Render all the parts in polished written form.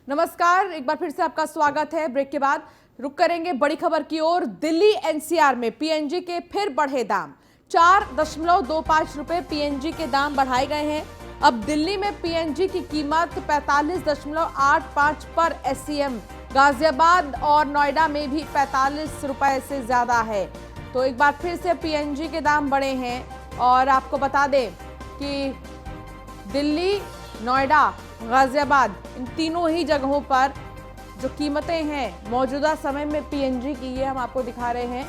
नमस्कार, एक बार फिर से आपका स्वागत है। ब्रेक के बाद रुक करेंगे बड़ी खबर की ओर। दिल्ली एनसीआर में पीएनजी के फिर बढ़े दाम। 4.25 रुपए पीएनजी के दाम बढ़ाए गए हैं। अब दिल्ली में पीएनजी की कीमत 45.85 पर एससीएम, गाजियाबाद और नोएडा में भी 45 रुपए से ज्यादा है। तो एक बार फिर से पीएनजी के दाम बढ़े हैं और आपको बता दें कि दिल्ली, नोएडा, गाजियाबाद, इन तीनों ही जगहों पर जो कीमतें हैं मौजूदा समय में पीएनजी की, ये हम आपको दिखा रहे हैं।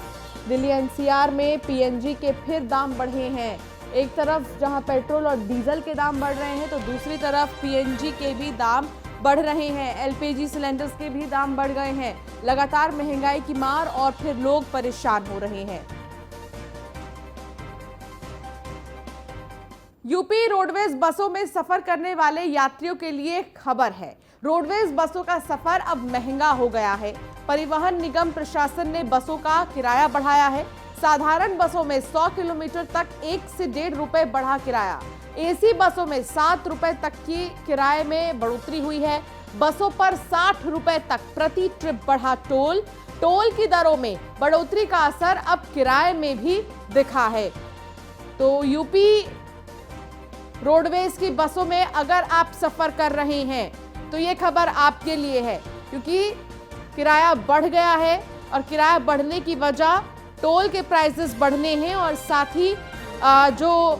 दिल्ली एनसीआर में पीएनजी के फिर दाम बढ़े हैं। एक तरफ जहां पेट्रोल और डीजल के दाम बढ़ रहे हैं तो दूसरी तरफ पीएनजी के भी दाम बढ़ रहे हैं। एलपीजी सिलेंडर्स के भी दाम बढ़ गए हैं। लगातार महंगाई की मार और फिर लोग परेशान हो रहे हैं। यूपी रोडवेज बसों में सफर करने वाले यात्रियों के लिए खबर है। रोडवेज बसों का सफर अब महंगा हो गया है। परिवहन निगम प्रशासन ने बसों का किराया बढ़ाया है। साधारण बसों में 100 किलोमीटर तक 1 से 1.5 रुपए बढ़ा किराया। एसी बसों में 7 रुपए तक की किराए में बढ़ोतरी हुई है। बसों पर 60 रुपए तक प्रति ट्रिप बढ़ा टोल। टोल की दरों में बढ़ोतरी का असर अब किराए में भी दिखा है। तो यूपी रोडवेज की बसों में अगर आप सफर कर रहे हैं तो ये खबर आपके लिए है, क्योंकि किराया बढ़ गया है और किराया बढ़ने की वजह टोल के प्राइसेस बढ़ने हैं और साथ ही जो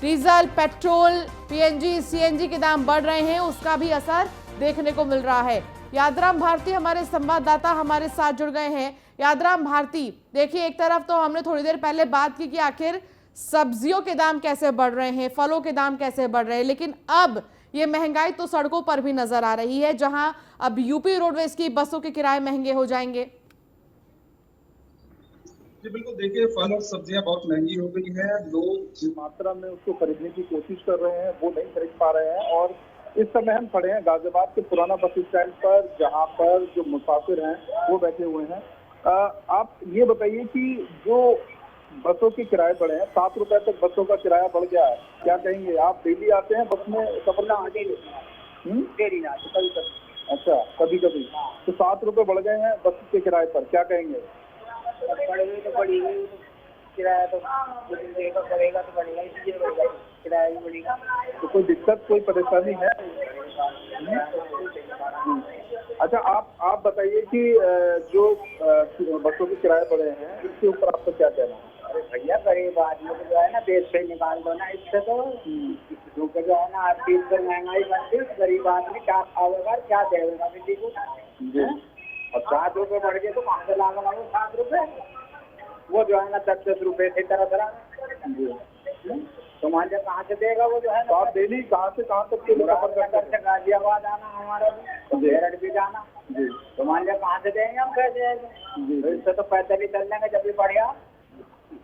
डीजल, पेट्रोल, पीएनजी, सीएनजी के दाम बढ़ रहे हैं उसका भी असर देखने को मिल रहा है। यादराम भारती हमारे संवाददाता हमारे साथ जुड़ गए हैं। यादराम भारती, देखिए, एक तरफ तो हमने थोड़ी देर पहले बात की कि आखिर सब्जियों के दाम कैसे बढ़ रहे हैं, फलों के दाम कैसे बढ़ रहे हैं, लेकिन अब ये महंगाई तो सड़कों पर भी नजर आ रही है, जहां अब यूपी रोडवेज की बसों के किराए महंगे हो जाएंगे। जी बिल्कुल, देखिए, फल और सब्जियां बहुत महंगी हो गई हैं। लोग जिस मात्रा में उसको खरीदने की कोशिश कर रहे हैं वो नहीं खरीद पा रहे हैं। और इस समय हम खड़े हैं गाजियाबाद के पुराना बस स्टैंड पर, जहां पर जो मुसाफिर हैं वो बैठे हुए हैं। आप ये बताइए कि जो बसों के किराए बढ़े हैं, 7 रुपए तक बसों का किराया बढ़ गया है, क्या कहेंगे? आप डेली आते हैं बस में सफर करने? डेली आते कभी कभी। अच्छा, कभी कभी। तो 7 रुपए बढ़ गए हैं बस के किराए पर, क्या कहेंगे? बढ़ेगी तो बढ़ेगी, किराया तो देगा, करेगा तो बढ़ेगा, इसलिए बढ़ेगा, किराया भी बढ़ेगा। तो कोई दिक्कत, कोई परेशानी है? अच्छा, आप बताइए कि जो बसों के किराए बढ़े हैं इसके ऊपर आपका क्या कहना है? अरे भैया, गरीब आदमी को जो है ना देश से निकाल दो ना, इससे तो क्योंकि जो है ना हर चीज पर महंगाई बढ़ती है। गरीब आदमी क्या खाएगा, क्या देगा किसी को? और 7 रुपए बढ़ गए तो कहाँ से लाएगा 7 रुपए? वो जो है ना 10-10 रुपए से तरह तो मान लिया कहाँ से देगा वो जो है तो आप डेली कहाँ से कहाँ तक के से गाजियाबाद आना, हमारा मेरठ भी जाना, तो मान लिया कहाँ से देंगे हम पैसे? तो इससे तो पैदल ही चल लेंगे जब भी बढ़िया।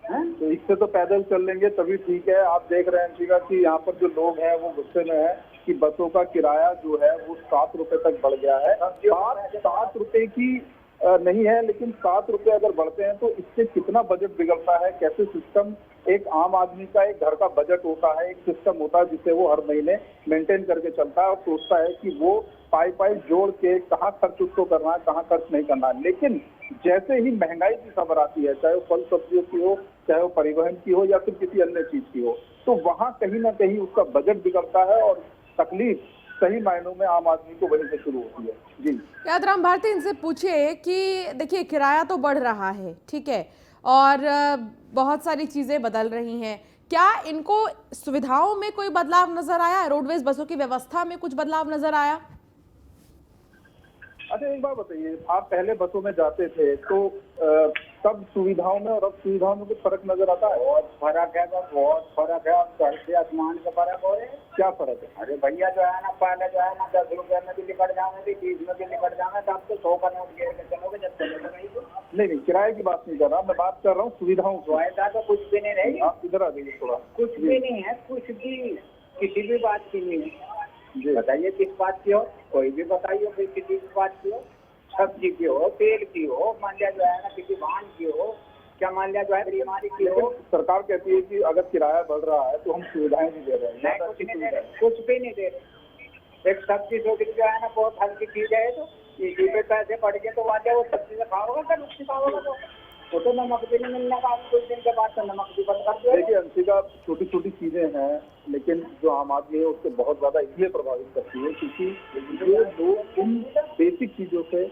तो इससे तो पैदल चल लेंगे तभी ठीक है। आप देख रहे हैं अंशिका कि यहाँ पर जो लोग हैं वो गुस्से में है कि बसों का किराया जो है वो 7 रुपए तक बढ़ गया है। 7 रुपए की नहीं है, लेकिन 7 रुपए अगर बढ़ते हैं तो इससे कितना बजट बिगड़ता है, कैसे सिस्टम, एक आम आदमी का एक घर का बजट होता है, एक सिस्टम होता है जिसे वो हर महीने मेंटेन करके चलता है और सोचता है कि वो पाई जोड़ के कहाँ खर्च उसको करना है, कहाँ खर्च नहीं करना है। लेकिन जैसे ही महंगाई की खबर आती है, चाहे वो फल सब्जियों की हो, चाहे वो परिवहन की हो या फिर किसी अन्य चीज की हो, तो वहां कहीं ना कहीं उसका बजट बिगड़ता है और तकलीफ सही मायनों में आम आदमी को वहीं से शुरू होती है। जी यादराम भारती, इनसे पूछिए कि देखिए, किराया तो बढ़ रहा है, ठीक है, और बहुत सारी चीजें बदल रही हैं, क्या इनको सुविधाओं में कोई बदलाव नजर आया? रोडवेज बसों की व्यवस्था में कुछ बदलाव नजर आया? अच्छा, एक बात बताइए, आप पहले बसों में जाते थे तो तब सुविधाओं में और अब सुविधाओं में कुछ फर्क नजर आता है? बहुत फर्क है, बहुत फर्क है। घर से आसमान का फर्क हो रहा है। क्या फर्क है? अरे भैया, जो है ना पहले जो है ना 10 रुपए में भी निकट जाने थे, 20 में भी निकट जाना था, अब तो 100 का नोट गिर के चलोगे जब चलोगे नहीं तो। नहीं, किराए की बात नहीं कर रहा, मैं बात कर रहा हूँ सुविधाओं की। ऐसा तो कुछ भी नहीं रहेगी। आप इधर आ जाइए थोड़ा। कुछ भी नहीं है, कुछ भी, किसी भी बात की नहीं है। बताइए किस बात की हो, कोई भी बताइए, कोई किसी भी बात की हो, सब्जी की हो, तेल की हो, मान लिया जो है ना किसी वाहन की हो, क्या मान लिया जो है बीमारी की हो। सरकार कहती है कि अगर किराया बढ़ रहा है तो हम सुविधाएं भी दे रहे हैं। कुछ नहीं दे रहे, कुछ भी नहीं दे रहे। एक सब्जी रोटी जो है ना बहुत हल्की चीज है, तो इसी पे पैसे बढ़ गए तो वहाँ वो सब्जी से खाओगे क्या, नुकसान खाओगे तो नमक भी नहीं मिलने का, कुछ दिन के बाद तो नमक भी बंद कर दो। देखिए अंशिका, छोटी छोटी चीजें हैं, लेकिन जो आम आदमी है उसको बहुत ज्यादा इसलिए प्रभावित करती है क्योंकि ये लोग इन बेसिक चीजों से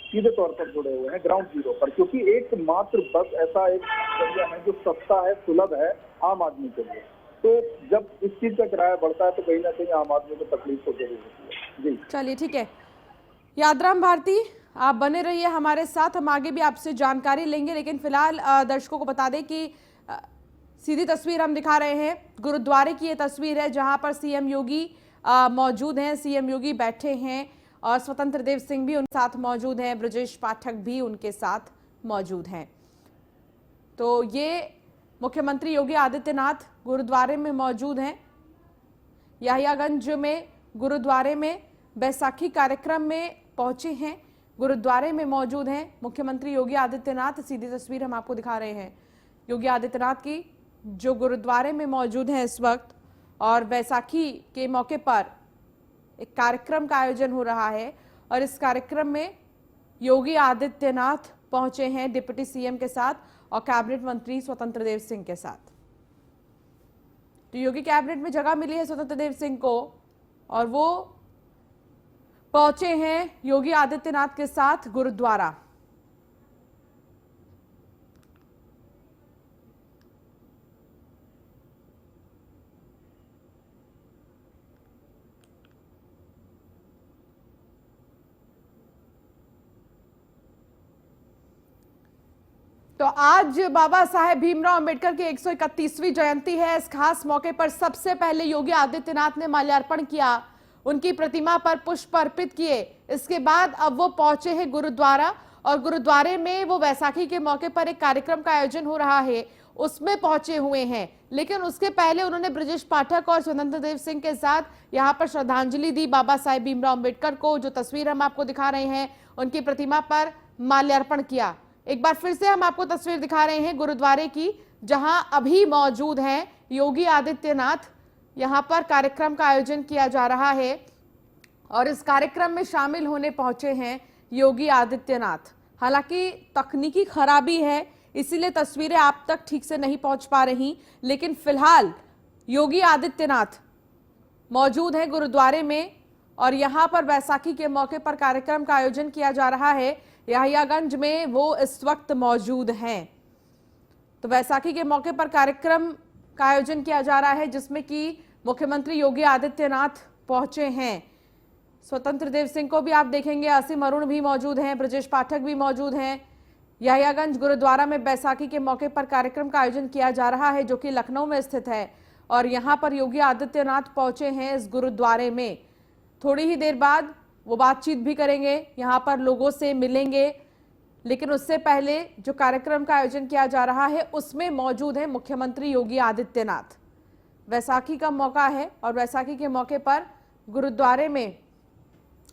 सीधे तौर पर जुड़े हुए हैं ग्राउंड जीरो पर, क्योंकि एकमात्र बस ऐसा एक जरिया है जो सस्ता है, सुलभ है आम आदमी के लिए। तो जब इस चीज का किराया बढ़ता है तो कहीं ना कहीं आम आदमी को तकलीफ तो जरूर होती है। जी चलिए ठीक है, यादराम भारती आप बने रहिए हमारे साथ, हम आगे भी आपसे जानकारी लेंगे। लेकिन फिलहाल दर्शकों को बता दें कि सीधी तस्वीर हम दिखा रहे हैं, गुरुद्वारे की ये तस्वीर है जहां पर सीएम योगी मौजूद हैं, सीएम योगी बैठे हैं और स्वतंत्र देव सिंह भी उनके साथ मौजूद हैं, ब्रजेश पाठक भी उनके साथ मौजूद हैं। तो ये मुख्यमंत्री योगी आदित्यनाथ गुरुद्वारे में मौजूद हैं, याहियागंज में गुरुद्वारे में बैसाखी कार्यक्रम में पहुंचे हैं, गुरुद्वारे में मौजूद हैं मुख्यमंत्री योगी आदित्यनाथ। सीधी तस्वीर हम आपको दिखा रहे हैं योगी आदित्यनाथ की, जो गुरुद्वारे में मौजूद हैं इस वक्त, और बैसाखी के मौके पर एक कार्यक्रम का आयोजन हो रहा है और इस कार्यक्रम में योगी आदित्यनाथ पहुंचे हैं डिप्टी सीएम के साथ और कैबिनेट मंत्री स्वतंत्र देव सिंह के साथ। तो योगी कैबिनेट में जगह मिली है स्वतंत्र देव सिंह को और वो पहुंचे हैं योगी आदित्यनाथ के साथ गुरुद्वारा। तो आज बाबा साहेब भीमराव अंबेडकर की 131वीं जयंती है। इस खास मौके पर सबसे पहले योगी आदित्यनाथ ने माल्यार्पण किया, उनकी प्रतिमा पर पुष्प अर्पित किए। इसके बाद अब वो पहुंचे हैं गुरुद्वारा और गुरुद्वारे में वो वैसाखी के मौके पर एक कार्यक्रम का आयोजन हो रहा है उसमें पहुंचे हुए हैं। लेकिन उसके पहले उन्होंने ब्रजेश पाठक और स्वतंत्र देव सिंह के साथ यहां पर श्रद्धांजलि दी बाबा साहेब भीमराव अंबेडकर को। जो तस्वीर हम आपको दिखा रहे हैं उनकी प्रतिमा पर माल्यार्पण किया। एक बार फिर से हम आपको तस्वीर दिखा रहे हैं गुरुद्वारे की, जहां अभी मौजूद हैं योगी आदित्यनाथ। यहां पर कार्यक्रम का आयोजन किया जा रहा है और इस कार्यक्रम में शामिल होने पहुंचे हैं योगी आदित्यनाथ। हालांकि तकनीकी खराबी है इसीलिए तस्वीरें आप तक ठीक से नहीं पहुंच पा रही, लेकिन फिलहाल योगी आदित्यनाथ मौजूद हैं गुरुद्वारे में और यहां पर बैसाखी के मौके पर कार्यक्रम का आयोजन किया जा रहा है। याहियागंज में वो इस वक्त मौजूद हैं। तो बैसाखी के मौके पर कार्यक्रम का आयोजन किया जा रहा है जिसमें कि मुख्यमंत्री योगी आदित्यनाथ पहुंचे हैं। स्वतंत्र देव सिंह को भी आप देखेंगे, असीम अरुण भी मौजूद हैं, ब्रजेश पाठक भी मौजूद हैं। याहियागंज गुरुद्वारा में बैसाखी के मौके पर कार्यक्रम का आयोजन किया जा रहा है जो कि लखनऊ में स्थित है और यहां पर योगी आदित्यनाथ पहुंचे हैं इस गुरुद्वारे में। थोड़ी ही देर बाद वो बातचीत भी करेंगे, यहां पर लोगों से मिलेंगे, लेकिन उससे पहले जो कार्यक्रम का आयोजन किया जा रहा है उसमें मौजूद है मुख्यमंत्री योगी आदित्यनाथ। वैसाखी का मौका है और वैसाखी के मौके पर गुरुद्वारे में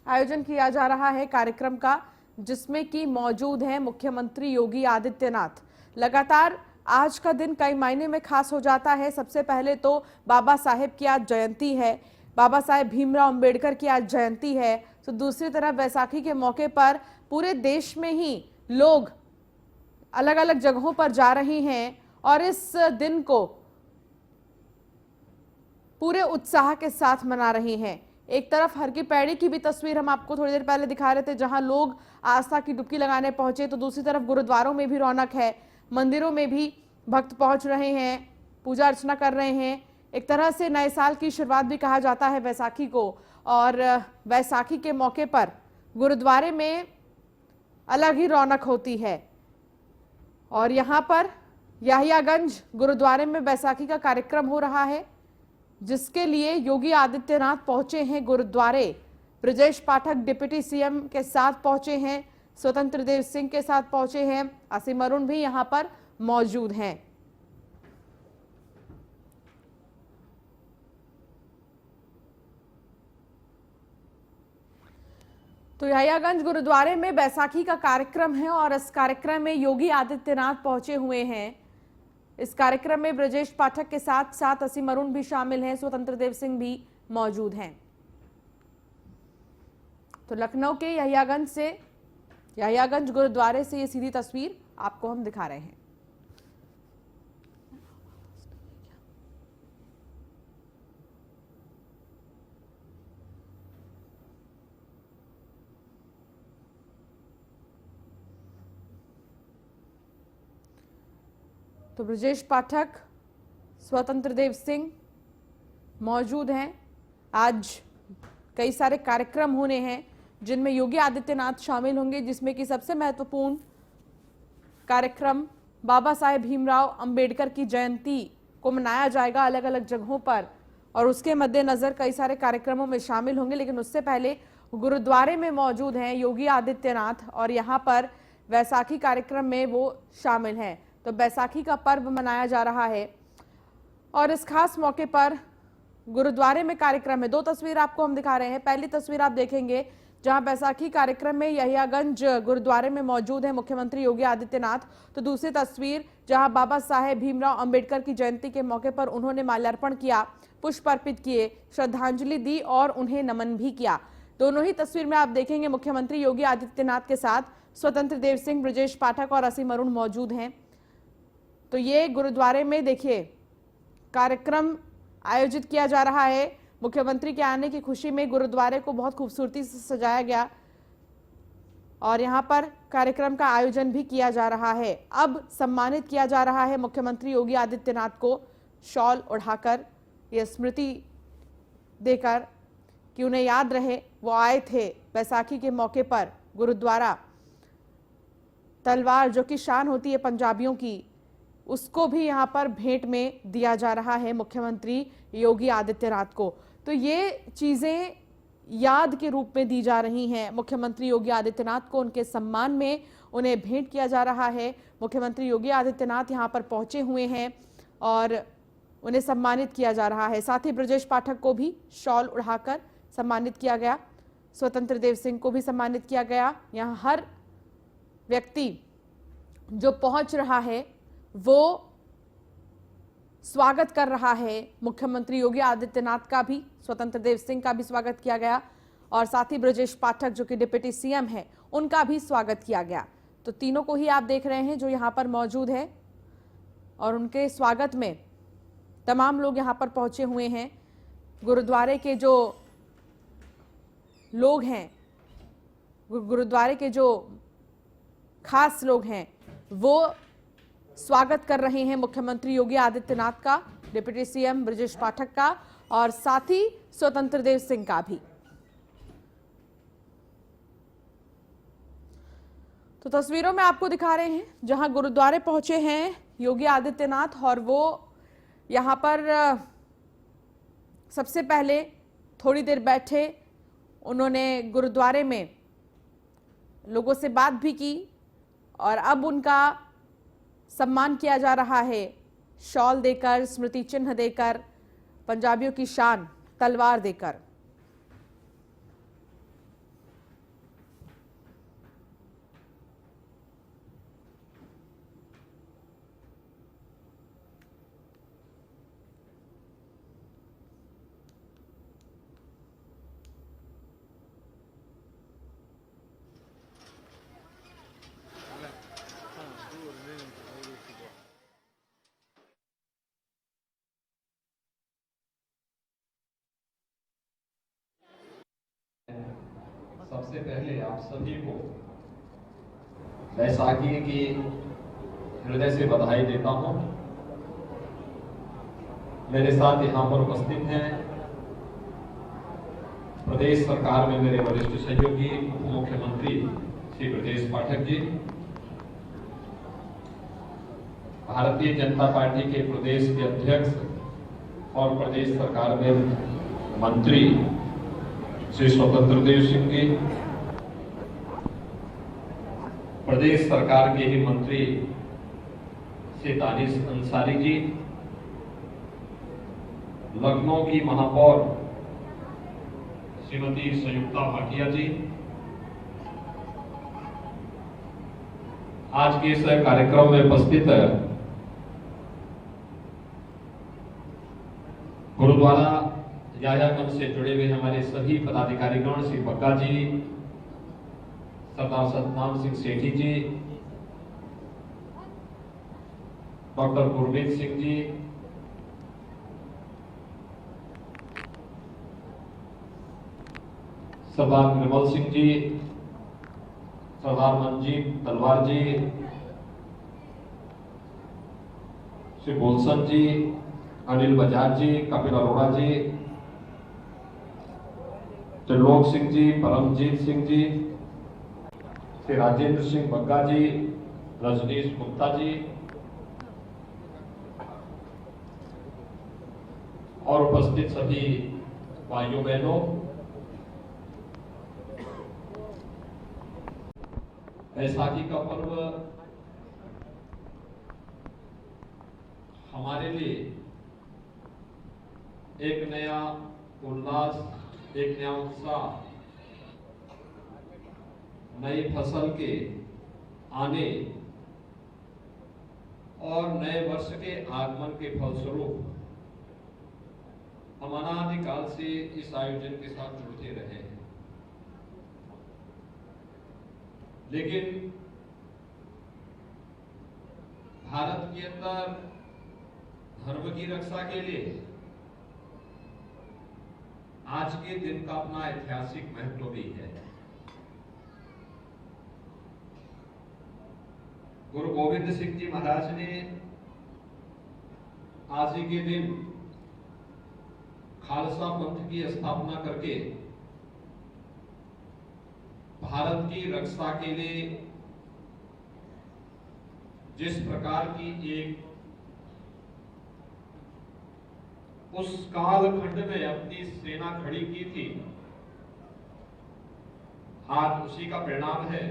आयोजन किया जा रहा है कार्यक्रम का, जिसमें कि मौजूद है मुख्यमंत्री योगी आदित्यनाथ। लगातार आज का दिन कई मायने में खास हो जाता है। सबसे पहले तो बाबा साहेब की आज जयंती है, बाबा साहेब भीमराव अंबेडकर की आज जयंती है। तो दूसरी तरफ बैसाखी के मौके पर पूरे देश में ही लोग अलग अलग जगहों पर जा रहे हैं और इस दिन को पूरे उत्साह के साथ मना रहे हैं। एक तरफ हर की पैड़ी की भी तस्वीर हम आपको थोड़ी देर पहले दिखा रहे थे जहां लोग आस्था की डुबकी लगाने पहुंचे, तो दूसरी तरफ गुरुद्वारों में भी रौनक है, मंदिरों में भी भक्त पहुंच रहे हैं, पूजा अर्चना कर रहे हैं। एक तरह से नए साल की शुरुआत भी कहा जाता है बैसाखी को और बैसाखी के मौके पर गुरुद्वारे में अलग ही रौनक होती है। और यहाँ पर याहियागंज गुरुद्वारे में बैसाखी का कार्यक्रम हो रहा है जिसके लिए योगी आदित्यनाथ पहुंचे हैं गुरुद्वारे। ब्रजेश पाठक डिप्टी सीएम के साथ पहुंचे हैं, स्वतंत्र देव सिंह के साथ पहुंचे हैं, असीम अरुण भी यहां पर मौजूद हैं। तो याहियागंज गुरुद्वारे में बैसाखी का कार्यक्रम है और इस कार्यक्रम में योगी आदित्यनाथ पहुंचे हुए हैं। इस कार्यक्रम में ब्रजेश पाठक के साथ साथ असीम अरुण भी शामिल हैं, स्वतंत्र देव सिंह भी मौजूद हैं। तो लखनऊ के यहियागंज गुरुद्वारे से ये सीधी तस्वीर आपको हम दिखा रहे हैं। तो ब्रजेश पाठक, स्वतंत्र देव सिंह मौजूद हैं। आज कई सारे कार्यक्रम होने हैं जिनमें योगी आदित्यनाथ शामिल होंगे, जिसमें कि सबसे महत्वपूर्ण कार्यक्रम बाबा साहेब भीमराव अंबेडकर की जयंती को मनाया जाएगा अलग अलग जगहों पर, और उसके मद्देनजर कई सारे कार्यक्रमों में शामिल होंगे। लेकिन उससे पहले गुरुद्वारे में मौजूद हैं योगी आदित्यनाथ और यहाँ पर वैसाखी कार्यक्रम में वो शामिल हैं। तो बैसाखी का पर्व मनाया जा रहा है और इस खास मौके पर गुरुद्वारे में कार्यक्रम है। दो तस्वीर आपको हम दिखा रहे हैं। पहली तस्वीर आप देखेंगे जहां बैसाखी कार्यक्रम में यहियागंज गुरुद्वारे में मौजूद है मुख्यमंत्री योगी आदित्यनाथ। तो दूसरी तस्वीर जहां बाबा साहेब भीमराव अंबेडकर की जयंती के मौके पर उन्होंने माल्यार्पण किया, पुष्प अर्पित किए, श्रद्धांजलि दी और उन्हें नमन भी किया। दोनों ही तस्वीर में आप देखेंगे मुख्यमंत्री योगी आदित्यनाथ के साथ स्वतंत्र देव सिंह, ब्रजेश पाठक और असीम अरुण मौजूद हैं। तो ये गुरुद्वारे में देखिए कार्यक्रम आयोजित किया जा रहा है। मुख्यमंत्री के आने की खुशी में गुरुद्वारे को बहुत खूबसूरती से सजाया गया और यहाँ पर कार्यक्रम का आयोजन भी किया जा रहा है। अब सम्मानित किया जा रहा है मुख्यमंत्री योगी आदित्यनाथ को शॉल ओढ़ाकर, ये स्मृति देकर कि उन्हें याद रहे वो आए थे बैसाखी के मौके पर गुरुद्वारा। तलवार जो कि शान होती है पंजाबियों की, उसको भी यहाँ पर भेंट में दिया जा रहा है मुख्यमंत्री योगी आदित्यनाथ को। तो ये चीजें याद के रूप में दी जा रही हैं मुख्यमंत्री योगी आदित्यनाथ को, उनके सम्मान में उन्हें भेंट किया जा रहा है। मुख्यमंत्री योगी आदित्यनाथ यहाँ पर पहुंचे हुए हैं और उन्हें सम्मानित किया जा रहा है। साथ ही ब्रजेश पाठक को भी शॉल उड़ाकर सम्मानित किया गया, स्वतंत्र देव सिंह को भी सम्मानित किया गया। यहाँ हर व्यक्ति जो पहुंच रहा है वो स्वागत कर रहा है। मुख्यमंत्री योगी आदित्यनाथ का भी, स्वतंत्र देव सिंह का भी स्वागत किया गया और साथ ही ब्रजेश पाठक जो कि डिप्टी सीएम है उनका भी स्वागत किया गया। तो तीनों को ही आप देख रहे हैं जो यहाँ पर मौजूद है और उनके स्वागत में तमाम लोग यहाँ पर पहुंचे हुए हैं। गुरुद्वारे के जो लोग हैं, गुरुद्वारे के जो खास लोग हैं वो स्वागत कर रहे हैं मुख्यमंत्री योगी आदित्यनाथ का, डिप्टी सीएम ब्रजेश पाठक का और साथ ही स्वतंत्र देव सिंह का भी। तो तस्वीरों में आपको दिखा रहे हैं जहां गुरुद्वारे पहुंचे हैं योगी आदित्यनाथ और वो यहां पर सबसे पहले थोड़ी देर बैठे, उन्होंने गुरुद्वारे में लोगों से बात भी की और अब उनका सम्मान किया जा रहा है शॉल देकर, स्मृति चिन्ह देकर, पंजाबियों की शान तलवार देकर। सबसे पहले आप सभी को बैसाखी की हृदय से बधाई देता हूं। मेरे साथ यहां पर उपस्थित हैं प्रदेश सरकार में मेरे वरिष्ठ सहयोगी उप मुख्यमंत्री श्री ब्रजेश पाठक जी, भारतीय जनता पार्टी के प्रदेश के अध्यक्ष और प्रदेश सरकार में मंत्री श्री स्वतंत्र देव सिंह जी, प्रदेश सरकार के ही मंत्री श्री दानिश अंसारी जी, लखनऊ की महापौर श्रीमती संयुक्ता भाटिया जी, आज के इस कार्यक्रम में उपस्थित गुरुद्वारा यहियागंज से जुड़े हुए हमारे सभी पदाधिकारीगण, श्री बग्गा जी, सरदार सतनाम सिंह सेठी जी, डॉक्टर गुरमीत सिंह जी, सरदार निर्मल सिंह जी, सरदार मनजीत तलवार जी, श्री गुलशन जी, अनिल बजाज जी, कपिल अरोड़ा जी, त्रिलोक सिंह जी, परमजीत सिंह जी, श्री राजेंद्र सिंह बग्गा जी, रजनीश गुप्ता जी और उपस्थित सभी भाइयों बहनों, बैसाखी का पर्व हमारे लिए एक नया उल्लास, एक नया उत्साह, नई फसल के आने और नए वर्ष के आगमन के फलस्वरूप हम अनादिकाल से इस आयोजन के साथ जुड़ते रहे हैं। लेकिन भारत के अंदर धर्म की रक्षा के लिए आज के दिन का अपना ऐतिहासिक महत्व भी है। गुरु गोविंद सिंह जी महाराज ने आज ही के दिन खालसा पंथ की स्थापना करके भारत की रक्षा के लिए जिस प्रकार की एक उस कालखंड में अपनी सेना खड़ी की थी, आज उसी का परिणाम है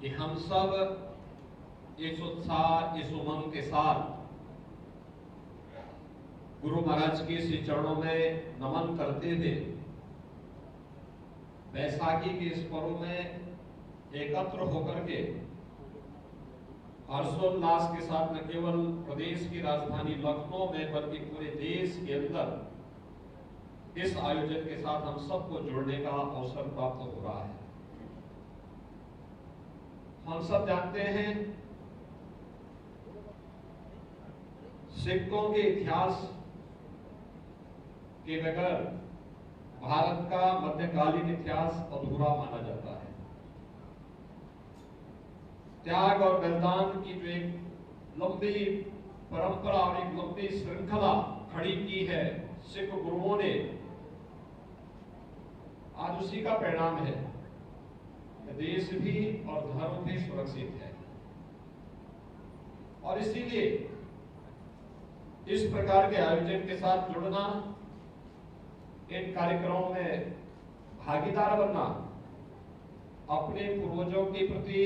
कि हम सब इस उत्साह, इस उमंग के साथ गुरु महाराज के श्री चरणों में नमन करते हुए बैसाखी के इस पर्व में एकत्र होकर के हर्षोल्लास के साथ न केवल प्रदेश की राजधानी लखनऊ में बल्कि पूरे देश के अंदर इस आयोजन के साथ हम सबको जुड़ने का अवसर प्राप्त हो रहा है। हम सब जानते हैं सिखों के इतिहास के बगैर भारत का मध्यकालीन इतिहास अधूरा माना जाता है। त्याग और बलिदान की जो एक लंबी परंपरा और एक लंबी श्रृंखला खड़ी की है सिख गुरुओं ने, आज उसी का परिणाम है। देश भी और धर्म भी सुरक्षित है और इसीलिए इस प्रकार के आयोजन के साथ जुड़ना, इन कार्यक्रमों में भागीदार बनना अपने पूर्वजों के प्रति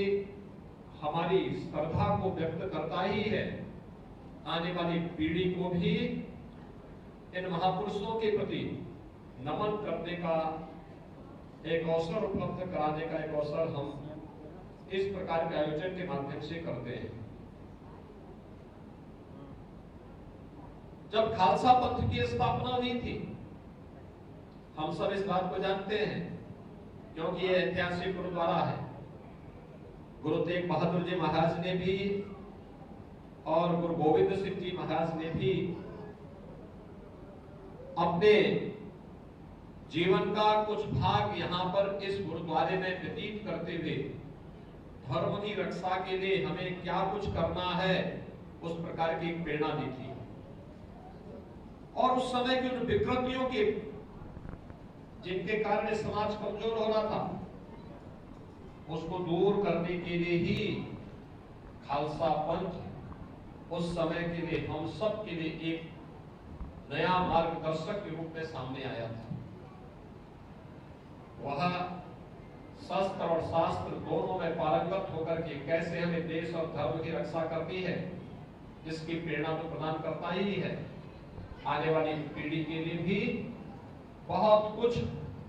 हमारी श्रद्धा को व्यक्त करता ही है। आने वाली पीढ़ी को भी इन महापुरुषों के प्रति नमन करने का एक अवसर उपलब्ध कराने का एक अवसर हम इस प्रकार के आयोजन के माध्यम से करते हैं। जब खालसा पंथ की स्थापना हुई थी, हम सब इस बात को जानते हैं क्योंकि ये ऐतिहासिक गुरुद्वारा है। गुरु तेग बहादुर जी महाराज ने भी और गुरु गोविंद सिंह जी महाराज ने भी अपने जीवन का कुछ भाग यहाँ पर इस गुरुद्वारे में व्यतीत करते हुए धर्म की रक्षा के लिए हमें क्या कुछ करना है उस प्रकार की प्रेरणा दी थी। और उस समय की उन विकृतियों के जिनके कारण समाज कमजोर हो रहा था, उसको दूर करने के लिए ही खालसा पंथ उस समय के लिए हम सब के लिए एक नया मार्गदर्शक के रूप में सामने आया था। वह शस्त्र और शास्त्र दोनों में पारंगत होकर के कैसे हमें देश और धर्म की रक्षा करनी है, इसकी प्रेरणा तो प्रदान करता ही है। आने वाली पीढ़ी के लिए भी बहुत कुछ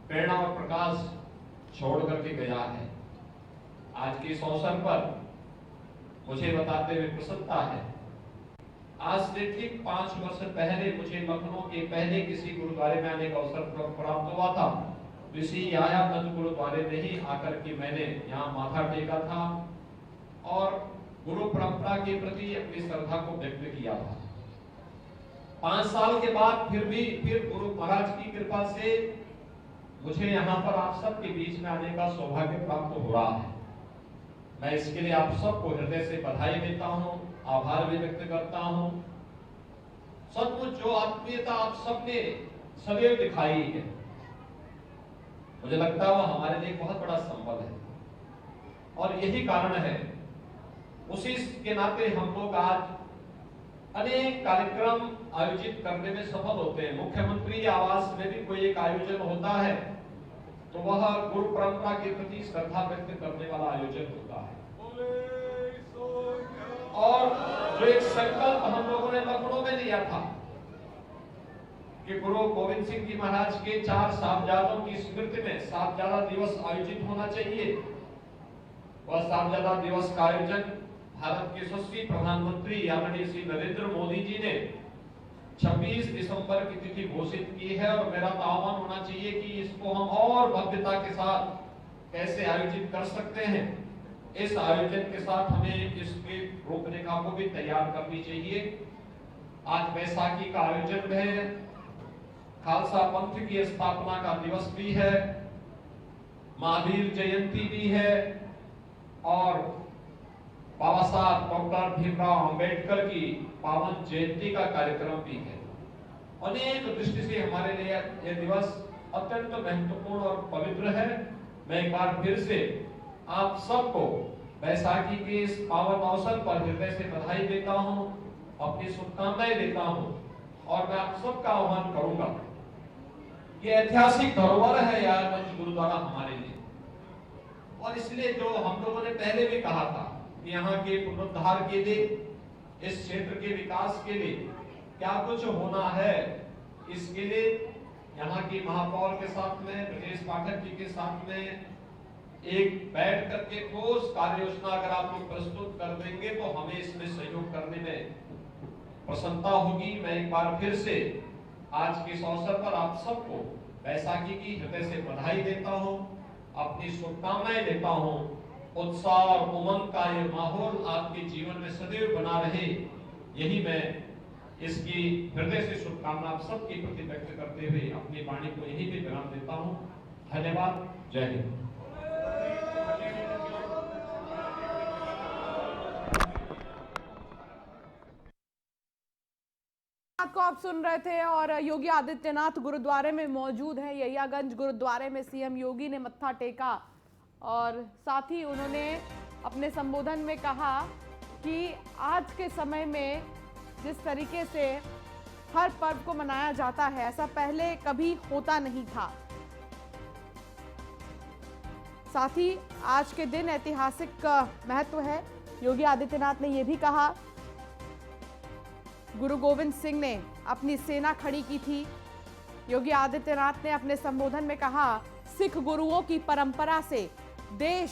प्रेरणा और प्रकाश छोड़ करके गया है। आज के इस अवसर पर मुझे बताते हुए प्रसन्नता है, आज से ठीक 5 वर्ष पहले मुझे लखनऊ के पहले किसी गुरुद्वारे में आने का अवसर प्राप्त हुआ था ऋषि यायावंश गुरुद्वारे में ही आकर के मैंने यहाँ माथा टेका था और गुरु परंपरा के प्रति अपनी श्रद्धा को व्यक्त किया था। 5 साल के बाद फिर गुरु महाराज की कृपा से मुझे यहाँ पर आप सबके बीच में आने का सौभाग्य प्राप्त हो रहा है। मैं इसके लिए आप सबको हृदय से बधाई देता हूँ, आभार भी व्यक्त करता हूँ। सचमुच जो आत्मीयता आप सबने सदैव दिखाई है, मुझे लगता है वो हमारे लिए बहुत बड़ा संबल है और यही कारण है, उसी के नाते हम लोग आज अनेक कार्यक्रम आयोजित करने में सफल होते हैं। मुख्यमंत्री आवास में भी कोई एक आयोजन होता है तो वह गुरु परंपरा के प्रति श्रद्धा व्यक्त करने वाला आयोजन होता है। और जो एक संकल्प हम लोगों ने लखनऊ में लिया था कि गुरु गोविंद सिंह जी महाराज के 4 साहबजादों की स्मृति में साहबजादा दिवस आयोजित होना चाहिए, वह साहबजादा दिवस का आयोजन भारत के यशस्वी प्रधानमंत्री आदरणीय श्री नरेंद्र मोदी जी ने 26 दिसंबर की तिथि घोषित की है और मेरा तो आह्वान होना चाहिए कि इसको हम और भव्यता के साथ कैसे आयोजित कर सकते हैं। इस आयोजन के साथ हमें इसकी रूपरेखा को भी तैयार करनी चाहिए। आज बैसाखी का आयोजन है, खालसा पंथ की स्थापना का दिवस भी है, महावीर जयंती भी है और बाबा साहब डॉक्टर भीमराव अंबेडकर की पावन जयंती का कार्यक्रम भी है। अनेक दृष्टि से हमारे लिए यह दिवस अत्यंत महत्वपूर्ण और पवित्र है। मैं एक बार फिर से आप सबको बैसाखी के इस पावन अवसर पर हृदय से बधाई देता हूं, अपनी शुभकामनाएं देता हूं और मैं आप सबका आह्वान करूंगा। ये ऐतिहासिक धरोहर है यायावंश गुरुद्वारा हमारे लिए और इसलिए जो हम लोगों ने पहले भी कहा था कि यहाँ के पुनरुद्धार के लिए, इस क्षेत्र के विकास के लिए क्या कुछ होना है, इसके लिए यहाँ की महापौर के साथ में, ब्रजेश पाठक जी के साथ में एक बैठ करके ठोस कार्य योजना अगर आप लोग प्रस्तुत कर देंगे तो हमें इसमें सहयोग करने में प्रसन्नता होगी। मैं एक बार फिर से आज के इस अवसर पर आप सबको बैसाखी की हृदय से बधाई देता हूँ, अपनी शुभकामनाएं देता हूँ। उत्साह और उमंग का ये माहौल आपके जीवन में सदैव बना रहे, यही मैं इसकी हृदय से शुभकामना आप सबके प्रति व्यक्त करते हुए अपनी वाणी को यही भी विराम देता हूँ। धन्यवाद। जय हिंद। को आप सुन रहे थे और योगी आदित्यनाथ गुरुद्वारे में मौजूद है। यहियागंज गुरुद्वारे में सीएम योगी ने मत्था टेका और साथ ही उन्होंने अपने संबोधन में कहा कि आज के समय में जिस तरीके से हर पर्व को मनाया जाता है, ऐसा पहले कभी होता नहीं था। साथ ही आज के दिन ऐतिहासिक महत्व है। योगी आदित्यनाथ ने यह भी कहा, गुरु गोविंद सिंह ने अपनी सेना खड़ी की थी। योगी आदित्यनाथ ने अपने संबोधन में कहा, सिख गुरुओं की परंपरा से देश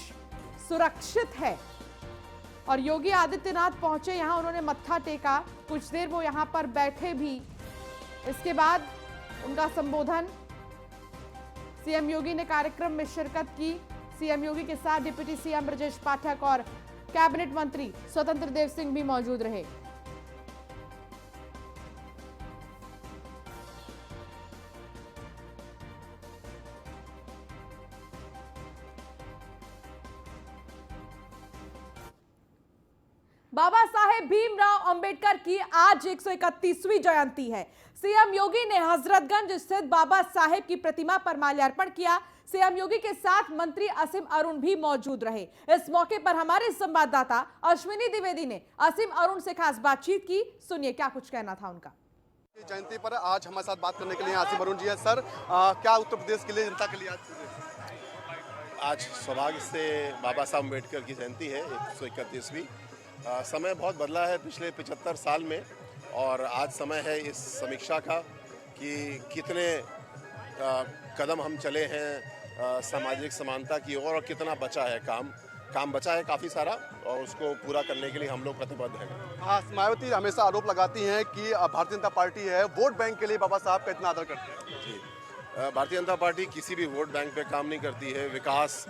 सुरक्षित है। और योगी आदित्यनाथ पहुंचे यहां, उन्होंने मत्था टेका, कुछ देर वो यहां पर बैठे भी। इसके बाद उनका संबोधन, सीएम योगी ने कार्यक्रम में शिरकत की। सीएम योगी के साथ डिप्टी सीएम ब्रजेश पाठक और कैबिनेट मंत्री स्वतंत्र देव सिंह भी मौजूद रहे। बाबा साहेब भीमराव अंबेडकर की आज 131वीं जयंती है। सीएम योगी ने हजरतगंज स्थित बाबा साहेब की प्रतिमा पर माल्यार्पण किया। सीएम योगी के साथ मंत्री असीम अरुण भी मौजूद रहे। इस मौके पर हमारे संवाददाता अश्विनी द्विवेदी ने असीम अरुण से खास बातचीत की। सुनिए क्या कुछ कहना था उनका। जयंती पर आज हमारे साथ बात करने के लिए असीम अरुण जी है। सर, क्या उत्तर प्रदेश के लिए, जनता के लिए आज सौभाग्य से बाबा साहब अम्बेडकर की जयंती है, 131वीं। समय बहुत बदला है पिछले 75 साल में और आज समय है इस समीक्षा का कि कितने कदम हम चले हैं सामाजिक समानता की ओर और कितना बचा है काम बचा है काफ़ी सारा और उसको पूरा करने के लिए हम लोग प्रतिबद्ध हैं। हाँ, मायावती हमेशा आरोप लगाती हैं कि भारतीय जनता पार्टी है वोट बैंक के लिए बाबा साहब का इतना आदर करती है। जी, भारतीय जनता पार्टी किसी भी वोट बैंक पे काम नहीं करती है, विकास,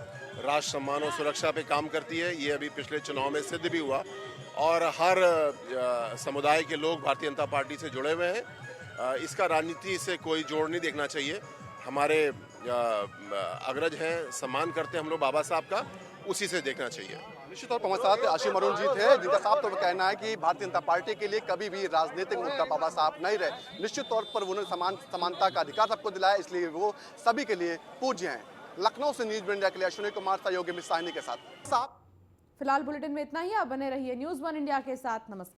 राष्ट्र सम्मान और सुरक्षा पे काम करती है। ये अभी पिछले चुनाव में सिद्ध भी हुआ और हर समुदाय के लोग भारतीय जनता पार्टी से जुड़े हुए हैं। इसका राजनीति से कोई जोड़ नहीं देखना चाहिए। हमारे अग्रज हैं, सम्मान करते हैं हम लोग बाबा साहब का, उसी से देखना चाहिए। निश्चित तौर पर हमारे साथ आशीष अरुण जी थे, जिनका साफ तौर पर कहना है कि भारतीय जनता पार्टी के लिए कभी भी राजनीतिक मुद्दा बाबा साहब नहीं रहे। निश्चित तौर पर उन्होंने समानता का अधिकार सबको दिलाया, इसलिए वो सभी के लिए पूज्य हैं। लखनऊ से न्यूज इंडिया के लिए अश्विनी कुमार, सहयोगी मिस साहनी के साथ। फिलहाल बुलेटिन में इतना ही। आप बने रहिए न्यूज़ 1 इंडिया के साथ। नमस्कार।